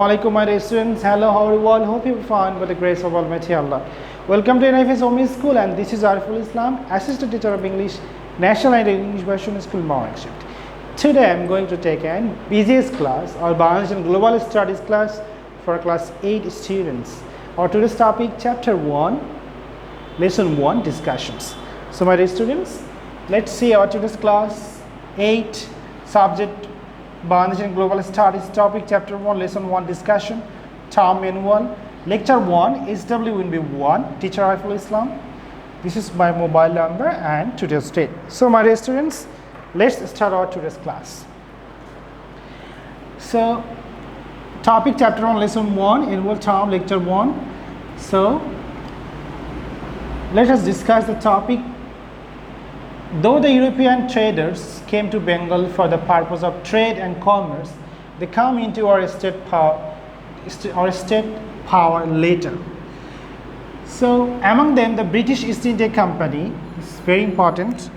Assalamualaikum my dear students. Hello, how are you all? Hope you're fine by the grace of Almighty Allah. Welcome to NFS Home School, and this is Ariful Islam, Assistant Teacher of English, National and English Version School, Morning Shift. Today I'm going to take an BGS class or Bangladesh and Global Studies class for class 8 students. Our today's topic, Chapter 1, Lesson 1, Discussions. So my dear students, let's see our today's class 8 subject Bangladesh and Global Studies topic, Chapter 1, Lesson 1, Discussion, Term Manual, Lecture 1, SWNB1, Teacher Ariful Islam. This is my mobile number and today's date. So my dear students, let's start our today's class. So topic Chapter 1, Lesson 1, Annual Term, Lecture 1. So let us discuss the topic. Though the European traders came to Bengal for the purpose of trade and commerce, they come into our state power later. So among them, the British East India Company is very important.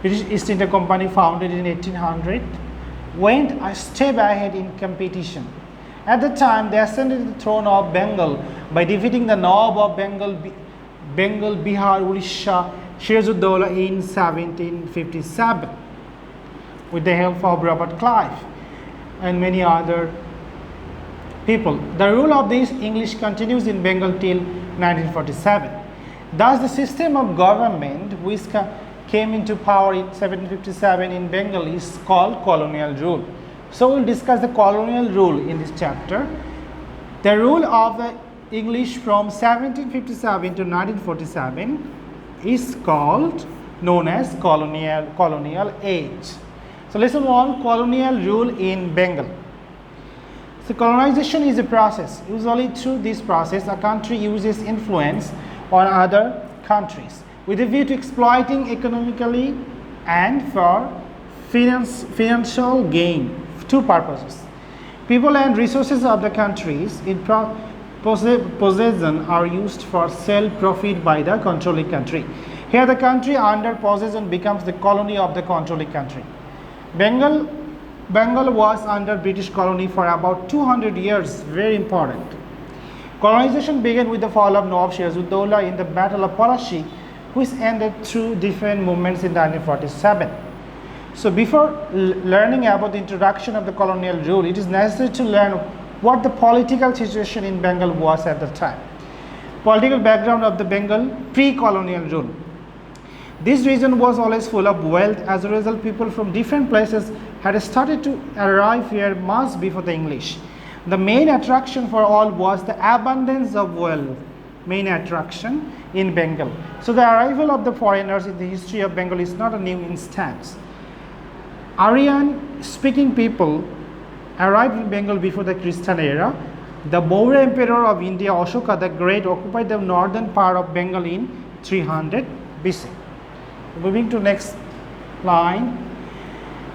British East India Company, founded in 1800, went a step ahead in competition. At the time, they ascended the throne of Bengal by defeating the Nawab of Bengal, Bihar, Orissa, Sirajuddaulah in 1757 with the help of Robert Clive and many other people. The rule of this English continues in Bengal till 1947. Thus, the system of government which came into power in 1757 in Bengal is called colonial rule. So, we will discuss the colonial rule in this chapter. The rule of the English from 1757 to 1947 is known as colonial age. So lesson 1, colonial rule in Bengal. So colonization is a process. Usually through this process, a country uses influence on other countries with a view to exploiting economically and for financial gain. Two purposes. People and resources of the countries in possession are used for sale profit by the controlling country. Here the country under possession becomes the colony of the controlling country. Bengal was under British colony for about 200 years, very important. Colonization began with the fall of Nawab Sirajuddaulah in the Battle of Palashi, which ended through different movements in 1947. So before learning about the introduction of the colonial rule, it is necessary to learn what the political situation in Bengal was at the time. Political background of the Bengal pre-colonial rule. This region was always full of wealth. As a result, people from different places had started to arrive here much before the English. The main attraction for all was the abundance of wealth, main attraction in Bengal. So the arrival of the foreigners in the history of Bengal is not a new instance. Aryan-speaking people arrived in Bengal before the Christian era. The Maurya Emperor of India, Ashoka the Great, occupied the northern part of Bengal in 300 BC. Moving to next line.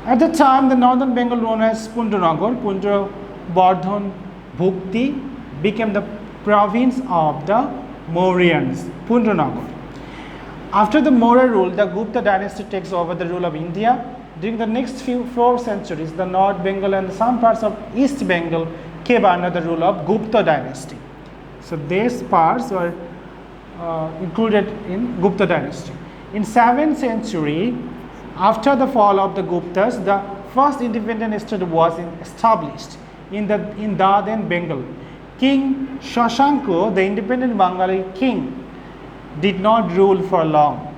At the time, the northern Bengal known as Pundranagar, Bardhan Bhukti, became the province of the Mauryans, Pundranagar. After the Maurya rule, the Gupta dynasty takes over the rule of India. During the next 4 centuries, the North Bengal and some parts of East Bengal came under the rule of Gupta dynasty. So these parts were included in Gupta dynasty. In 7th century, after the fall of the Guptas, the first independent state was established in Dadhan, Bengal. King Shashanko, the independent Bengali king, did not rule for long.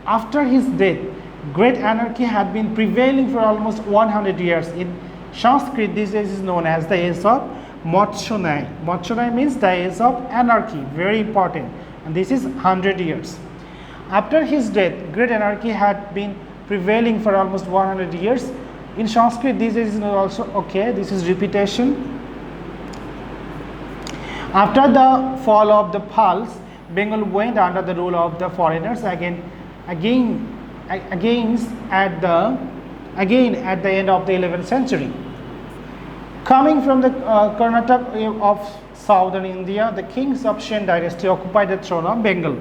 After his death, great anarchy had been prevailing for almost 100 years. In Sanskrit, this is known as the age of Motshanai. Motshanai means the age of anarchy, very important. And this is 100 years. After his death, great anarchy had been prevailing for almost 100 years. In Sanskrit, this is also okay. This is repetition. After the fall of the Pals, Bengal went under the rule of the foreigners again at the end of the 11th century. Coming from the Karnataka of southern India, the kings of Shen dynasty occupied the throne of Bengal.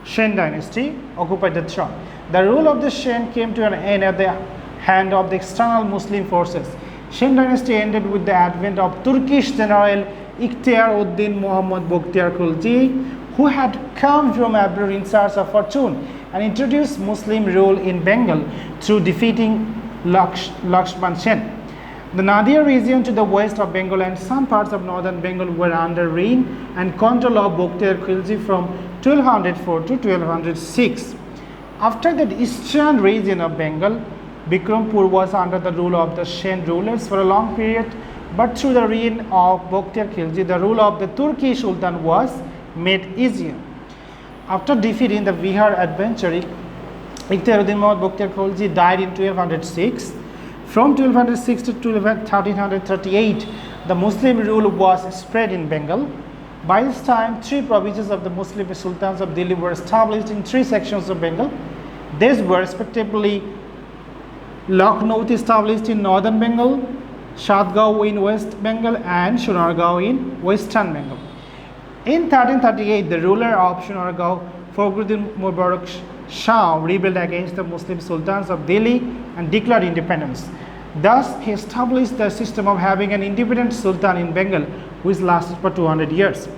Shen dynasty occupied the throne. The rule of the Shen came to an end at the hand of the external Muslim forces. Shen dynasty ended with the advent of Turkish general Ikhtiar Uddin Muhammad Bokhtiyar Khilji, who had come from abroad in search of fortune and introduced Muslim rule in Bengal through defeating Lakshman Sen. The Nadia region to the west of Bengal and some parts of northern Bengal were under reign and control of Bokhtiyar Khilji from 1204 to 1206. After the eastern region of Bengal, Bikrampur was under the rule of the Shen rulers for a long period, but through the reign of Bokhtiyar Khilji, the rule of the Turkish Sultan was made easier. After defeating the Bihar adventure, Ikhtiaruddin Muhammad Bokhtiyar Khilji died in 1206. From 1206 to 1338, the Muslim rule was spread in Bengal. By this time, three provinces of the Muslim sultans of Delhi were established in three sections of Bengal. These were respectively Lucknow established in northern Bengal, Shadgaon in west Bengal, and Sonargaon in western Bengal. In 1338, the ruler of Sonargaon, Fakhruddin Mubarak Shah, rebelled against the Muslim sultans of Delhi and declared independence. Thus, he established the system of having an independent sultan in Bengal, which lasted for 200 years.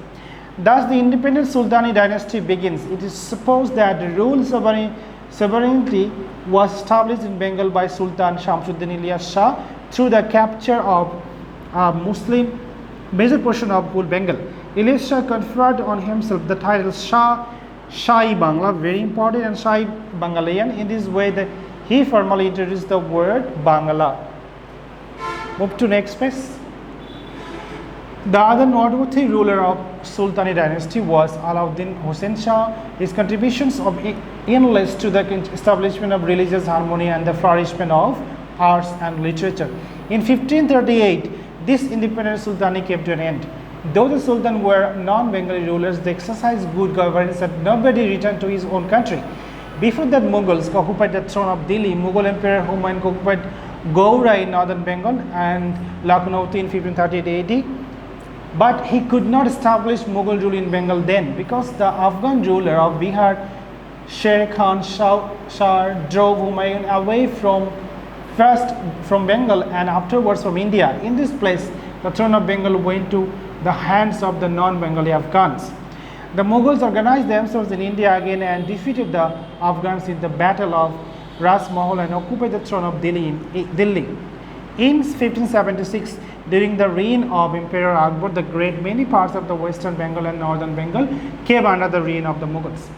Thus, the independent Sultani dynasty begins. It is supposed that the rule sovereignty was established in Bengal by Sultan Shamsuddin Ilyas Shah through the capture of a Muslim major portion of whole Bengal. Ilyas Shah conferred on himself the title Shahi Bangla, very important, and Shahi Bangalayan. In this way, he formally introduced the word Bangla. Move to next page. The other noteworthy ruler of Sultani dynasty was Alauddin Hussain Shah. His contributions of endless to the establishment of religious harmony and the flourishment of arts and literature. In 1538, this independent sultanate came to an end. Though the Sultan were non-Bengali rulers, they exercised good governance and nobody returned to his own country. Before that, Mughals occupied the throne of Delhi. Mughal Emperor Humayun occupied Gaura in northern Bengal and Lucknow in 1538 AD. But he could not establish Mughal rule in Bengal then because the Afghan ruler of Bihar, Sher Khan Shah, drove Humayun away first from Bengal and afterwards from India. In this place, the throne of Bengal went to the hands of the non-Bengali Afghans. The Mughals organized themselves in India again and defeated the Afghans in the Battle of Ras Mahal and occupied the throne of Delhi. In 1576, during the reign of Emperor Akbar the Great, many parts of the western Bengal and northern Bengal came under the reign of the Mughals.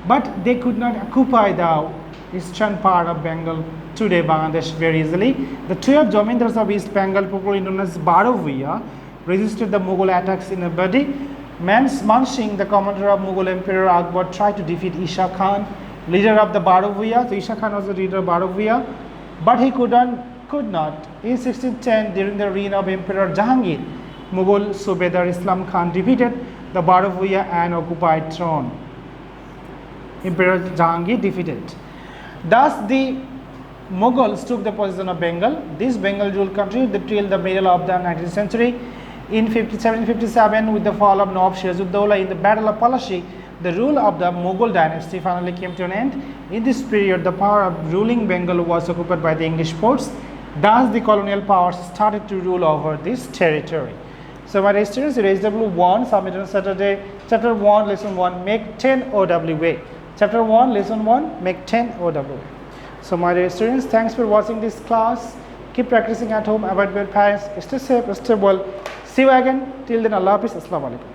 But they could not occupy the eastern part of Bengal, today Bangladesh, very easily. The 12 Jamindars of East Bengal, popularly known as Barovia, resisted the Mughal attacks in a body. Man Singh, the commander of Mughal Emperor Akbar, tried to defeat Isha Khan, leader of the Barovia. So Isha Khan was the leader of Barovia, but he could not. In 1610, during the reign of Emperor Jahangir, Mughal Subedar Islam Khan defeated the Barovia and occupied throne. Emperor Jahangir defeated. Thus, the Mughals took the possession of Bengal. This Bengal ruled continued till the middle of the 19th century. In 1757, with the fall of Nawab Sirajuddaulah in the Battle of Palashi, the rule of the Mughal dynasty finally came to an end. In this period, the power of ruling Bengal was occupied by the English ports. Thus, the colonial powers started to rule over this territory. So, my dear students, SW1, submitted on Saturday, Chapter 1, Lesson 1, make 10 OWA. Chapter 1, Lesson 1, make 10 OWA. So, my dear students, thanks for watching this class. Keep practicing at home, avoid bad parents, stay safe, stay well. See you again. Till then, Allah Hafiz. Assalamu alaikum.